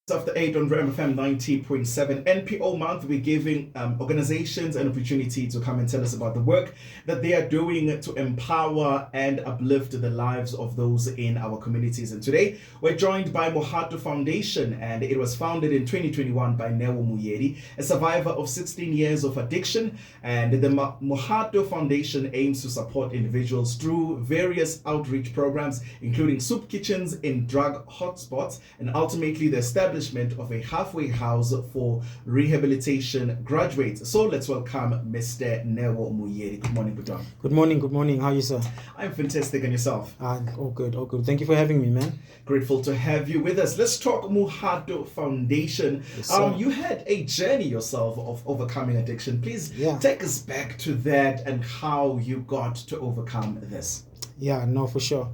After 8 on Ram FM 90.7 NPO Month, we're giving organizations an opportunity to come and tell us about the work that they are doing to empower and uplift the lives of those in our communities. And today we're joined by Mohato Foundation, and it was founded in 2021 by Newo Muyeri, a survivor of 16 years of addiction. And the Mohato Foundation aims to support individuals through various outreach programs, including soup kitchens in drug hotspots, and ultimately the establishment of a halfway house for rehabilitation graduates. So let's welcome Mr. Newo Muyeri. Good morning, Budon. Good morning. How are you, sir? I'm fantastic, and yourself? All good. Thank you for having me, man. Grateful to have you with us. Let's talk Mohato Foundation. Yes, you had a journey yourself of overcoming addiction. Please take us back to that and how you got to overcome this. Yeah, no, for sure.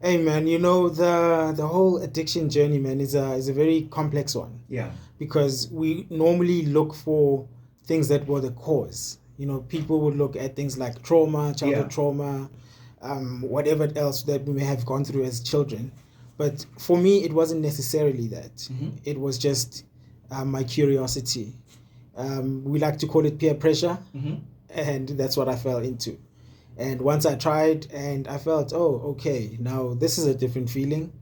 Hey man, you know, the whole addiction journey, man, is a very complex one. Yeah. Because we normally look for things that were the cause. You know, people would look at things like trauma, childhood trauma, whatever else that we may have gone through as children. But for me, it wasn't necessarily that. Mm-hmm. It was just my curiosity. We like to call it peer pressure, and that's what I fell into. And once I tried and I felt, oh, okay, now this is a different feeling.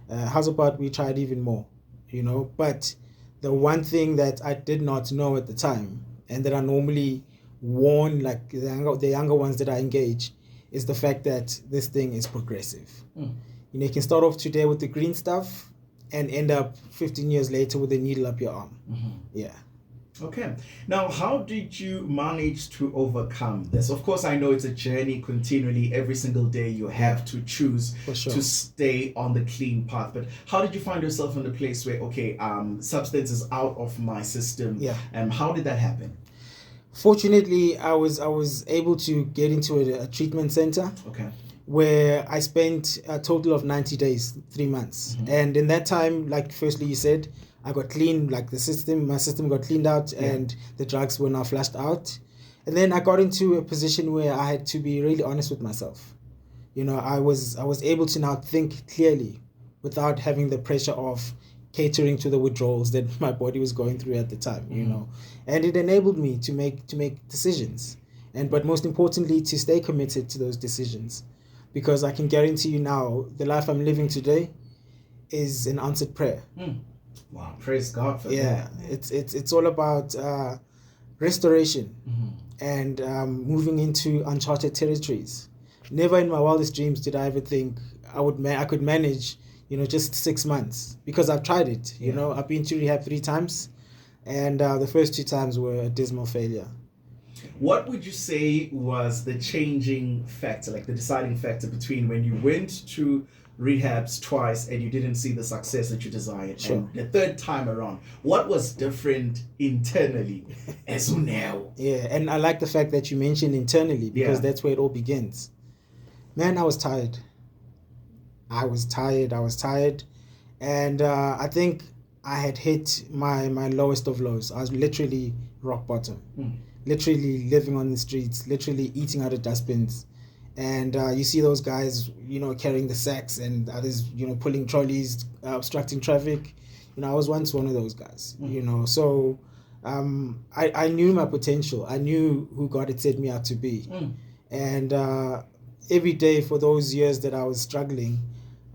How's about we tried even more, you know? But the one thing that I did not know at the time, and that I normally warn like the younger ones that I engage, is the fact that this thing is progressive. You know, you can start off today with the green stuff and end up 15 years later with a needle up your arm. Yeah. Okay. Now, how did you manage to overcome this? Of course, I know it's a journey continually. Every single day you have to choose to stay on the clean path. But how did you find yourself in a place where, okay, substance is out of my system? Yeah. How did that happen? Fortunately, I was able to get into a treatment center. Okay. Where I spent a total of 90 days, 3 months. And in that time, like firstly you said, I got clean, like my system got cleaned out and the drugs were now flushed out. And then I got into a position where I had to be really honest with myself. You know, I was able to now think clearly without having the pressure of catering to the withdrawals that my body was going through at the time, you know. And it enabled me to make decisions. But most importantly, to stay committed to those decisions. Because I can guarantee you now, the life I'm living today is an answered prayer. Wow, praise God for that. Yeah, it's all about restoration and moving into uncharted territories. Never in my wildest dreams did I ever think I could manage, you know, just 6 months, because I've tried it. You know, I've been to rehab 3 times, and the first 2 times were a dismal failure. What would you say was the changing factor, like the deciding factor between when you went to rehabs twice and you didn't see the success that you desired, and the third time around? What was different internally as of now? Yeah, and I like the fact that you mentioned internally, because that's where it all begins. Man, I was tired. And I think I had hit my lowest of lows. I was literally rock bottom. Literally living on the streets, literally eating out of dustbins. And you see those guys, you know, carrying the sacks, and others, you know, pulling trolleys, obstructing traffic. You know, I was once one of those guys, you know. So I knew my potential. I knew who God had set me out to be. And every day for those years that I was struggling,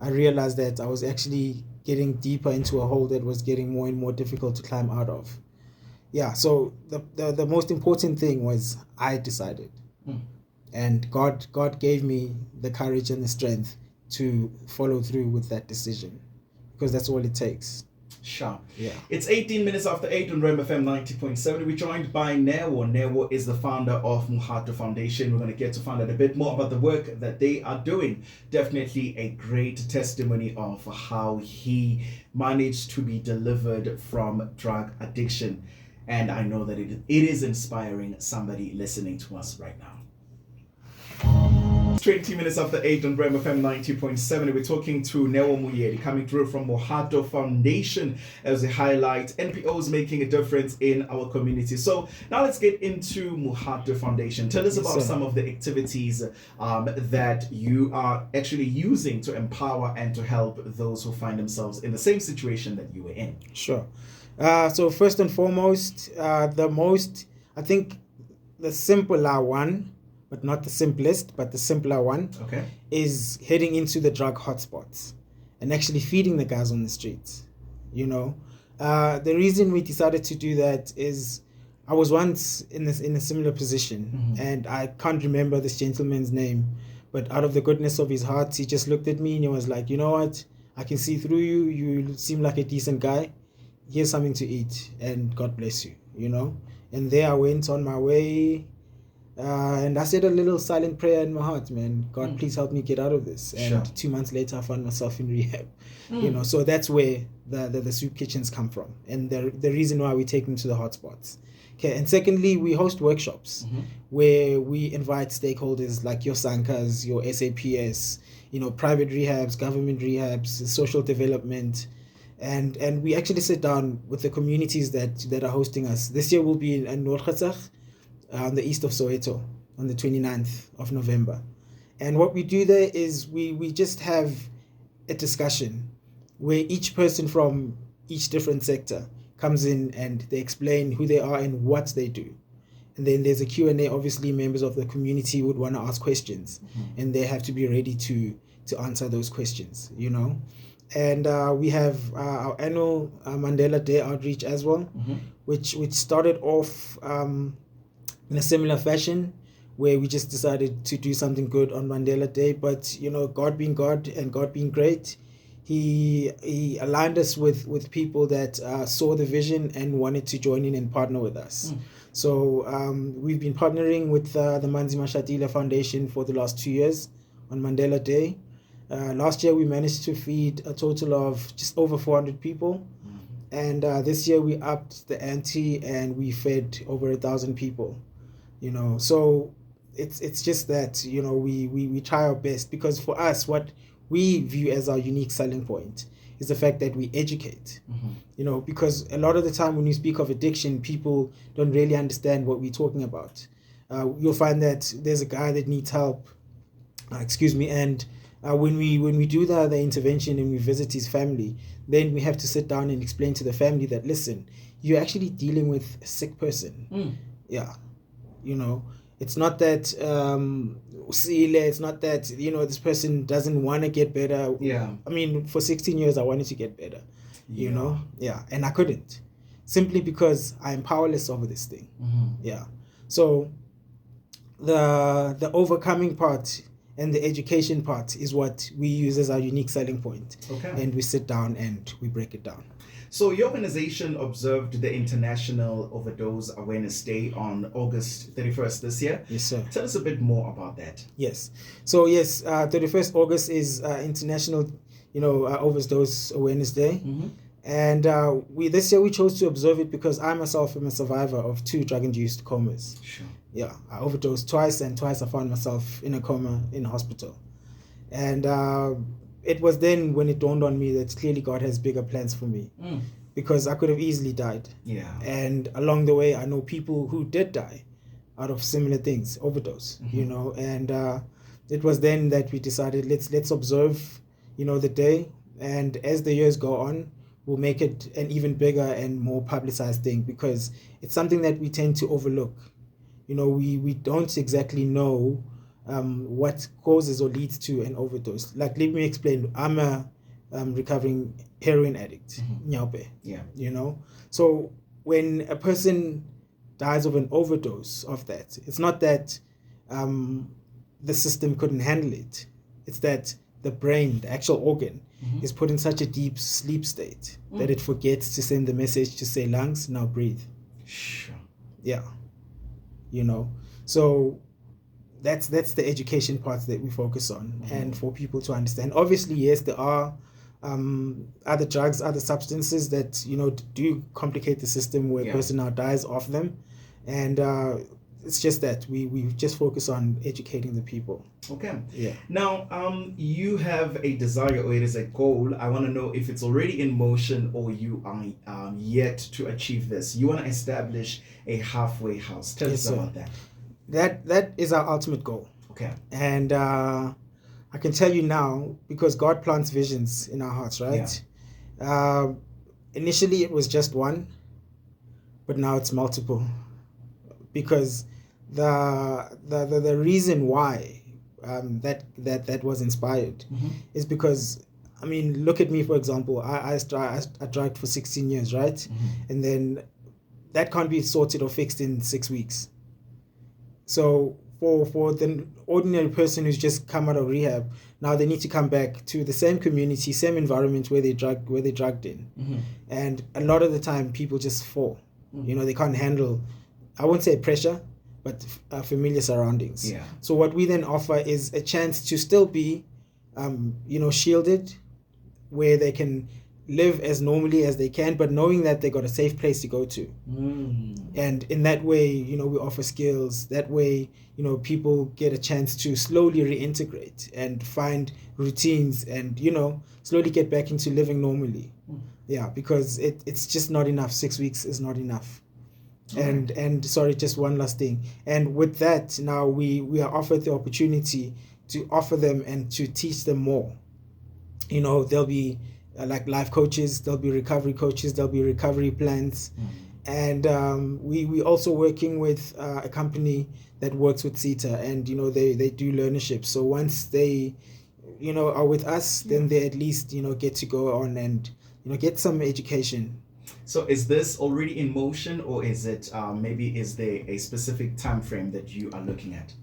I realized that I was actually getting deeper into a hole that was getting more and more difficult to climb out of. Yeah, so the most important thing was I decided. And God gave me the courage and the strength to follow through with that decision, because that's all it takes. Sure. Yeah. It's 18 minutes after 8 on Ram FM 90.7. We're joined by Newo. Newo is the founder of Mohato Foundation. We're going to get to find out a bit more about the work that they are doing. Definitely a great testimony of how he managed to be delivered from drug addiction. And I know that it is inspiring somebody listening to us right now. 20 minutes after 8 on Brem FM 90.7. We're talking to Neo Muyedi, coming through from Mohato Foundation as they highlight NPOs making a difference in our community. So now let's get into Mohato Foundation. Tell us about some of the activities that you are actually using to empower and to help those who find themselves in the same situation that you were in. Sure. So first and foremost, I think the simpler one, but not the simplest, but the simpler one, is heading into the drug hotspots and actually feeding the guys on the streets. You know, the reason we decided to do that is I was once in a similar position, and I can't remember this gentleman's name, but out of the goodness of his heart, he just looked at me and he was like, you know what, I can see through you. You seem like a decent guy. Here's something to eat, and God bless you. You know, and there I went on my way. And I said a little silent prayer in my heart, man. God, please help me get out of this. And 2 months later, I found myself in rehab. You know, so that's where the soup kitchens come from, and the reason why we take them to the hotspots. Okay, and secondly, we host workshops where we invite stakeholders like your Sankas, your SAPS, you know, private rehabs, government rehabs, social development. And we actually sit down with the communities that are hosting us. This year we'll be in Noordgatsag, on the east of Soweto, on the 29th of November. And what we do there is we just have a discussion where each person from each different sector comes in and they explain who they are and what they do. And then there's a Q&A. Obviously, members of the community would want to ask questions, and they have to be ready to answer those questions, you know. And we have our annual Mandela Day outreach as well, which started off in a similar fashion, where we just decided to do something good on Mandela Day. But, you know, God being God and God being great, he aligned us with people that saw the vision and wanted to join in and partner with us. So we've been partnering with the Manzi Mashatile Foundation for the last 2 years on Mandela Day. Last year we managed to feed a total of just over 400 people. And this year we upped the ante and we fed over 1,000 people. You know, so it's just that, you know, we try our best, because for us, what we view as our unique selling point is the fact that we educate. You know, because a lot of the time when you speak of addiction, people don't really understand what we're talking about. You'll find that there's a guy that needs help, and when we do the intervention and we visit his family, then we have to sit down and explain to the family that, listen, you're actually dealing with a sick person. Yeah. You know, it's not that it's not that, you know, this person doesn't want to get better. Yeah. I mean, for 16 years I wanted to get better. You know? Yeah. And I couldn't, simply because I'm powerless over this thing. Yeah. So the overcoming part and the education part is what we use as our unique selling point. And we sit down and we break it down. So your organization observed the International Overdose Awareness Day on August 31st this year. Yes, sir. Tell us a bit more about that. Yes. So 31st August is International, you know, Overdose Awareness Day. And this year we chose to observe it because I myself am a survivor of 2 drug-induced comas. Sure. Yeah, I overdosed twice, and twice I found myself in a coma in hospital. And it was then when it dawned on me that clearly God has bigger plans for me, because I could have easily died. Yeah. And along the way, I know people who did die out of similar things, overdose, you know. And it was then that we decided, let's observe, you know, the day. And as the years go on, we'll make it an even bigger and more publicized thing, because it's something that we tend to overlook. You know, we don't exactly know what causes or leads to an overdose. Like, let me explain. I'm a recovering heroin addict, Nyaupe. Yeah. You know, so when a person dies of an overdose of that, it's not that the system couldn't handle it. It's that the brain, the actual organ, is put in such a deep sleep state that it forgets to send the message to say, lungs, now breathe. Sure. Yeah. You know, so that's the education part that we focus on, and for people to understand. Obviously, yes, there are other drugs, other substances that, you know, do complicate the system, where a person now dies off them, and it's just that we just focus on educating the people. Okay. Yeah. Now, you have a desire, or it is a goal. I want to know if it's already in motion or you are yet to achieve this. You want to establish a halfway house. Tell us about that. That is our ultimate goal. Okay. And I can tell you now, because God plants visions in our hearts, right? Yeah. Initially, it was just one, but now it's multiple. Because the reason why that was inspired is because, I mean, look at me, for example. I dragged for 16 years, right? And then that can't be sorted or fixed in 6 weeks. So for the ordinary person who's just come out of rehab, now they need to come back to the same community, same environment where they drugged in. And a lot of the time people just fall. They can't handle, I won't say pressure, but familiar surroundings. Yeah. So what we then offer is a chance to still be shielded, where they can live as normally as they can, but knowing that they got a safe place to go to. And in that way, we offer skills. That way, people get a chance to slowly reintegrate and find routines and, slowly get back into living normally. Yeah, because it's just not enough. 6 weeks is not enough. And sorry, just one last thing. And with that, now we are offered the opportunity to offer them and to teach them more. There'll be like life coaches, there'll be recovery coaches, there'll be recovery plans. And we also working with a company that works with CETA, and they do learnerships. So once they are with us, then they at least get to go on and get some education. So is this already in motion, or is it is there a specific time frame that you are looking at?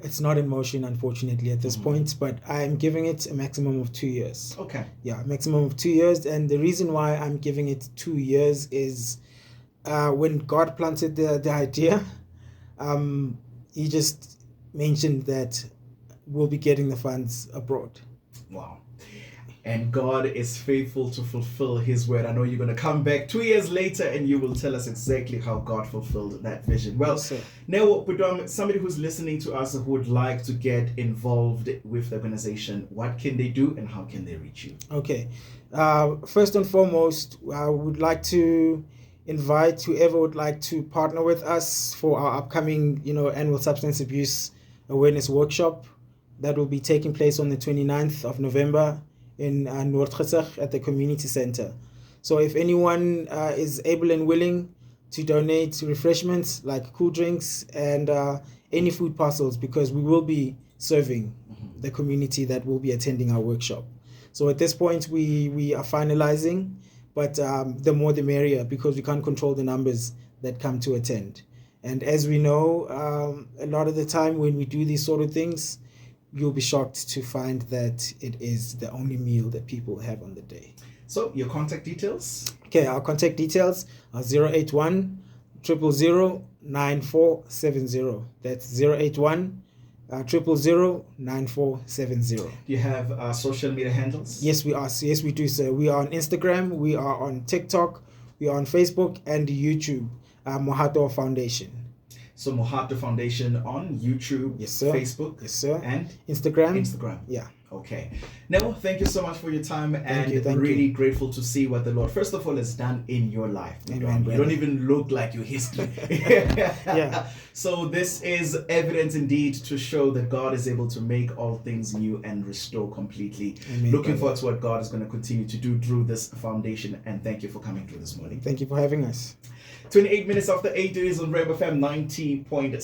It's not in motion, unfortunately, at this point, but I'm giving it a maximum of 2 years. Okay. Yeah, maximum of 2 years. And the reason why I'm giving it 2 years is when God planted the idea, he just mentioned that we'll be getting the funds abroad. Wow. And God is faithful to fulfill his word. I know you're going to come back 2 years later and you will tell us exactly how God fulfilled that vision. Well, Yes, now, somebody who's listening to us who would like to get involved with the organization, what can they do and how can they reach you? Okay. First and foremost, I would like to invite whoever would like to partner with us for our upcoming, annual substance abuse awareness workshop that will be taking place on the 29th of November in Noordgesig at the community center. So if anyone is able and willing to donate refreshments like cool drinks and any food parcels, because we will be serving the community that will be attending our workshop. So at this point we are finalizing, but the more the merrier, because we can't control the numbers that come to attend. And as we know, a lot of the time when we do these sort of things, you'll be shocked to find that it is the only meal that people have on the day. So your contact details? Okay, our contact details are 081 000 9470. That's 081 000 9470. Do you have social media handles? Yes, we are. Yes, we do, sir. We are on Instagram, we are on TikTok, we are on Facebook and YouTube. Mohato Foundation. So Mohato Foundation on YouTube, yes, sir. Facebook, yes, sir. And Instagram. Yeah. Okay. Now, thank you so much for your time, thank and you. Really grateful to see what the Lord, first of all, has done in your life. Amen, you don't even look like your history. Yeah. So this is evidence indeed to show that God is able to make all things new and restore completely. Amen, Looking forward to what God is going to continue to do through this foundation, and thank you for coming through this morning. Thank you for having us. 28 minutes after 8, it is on Rainbow FM 90.7.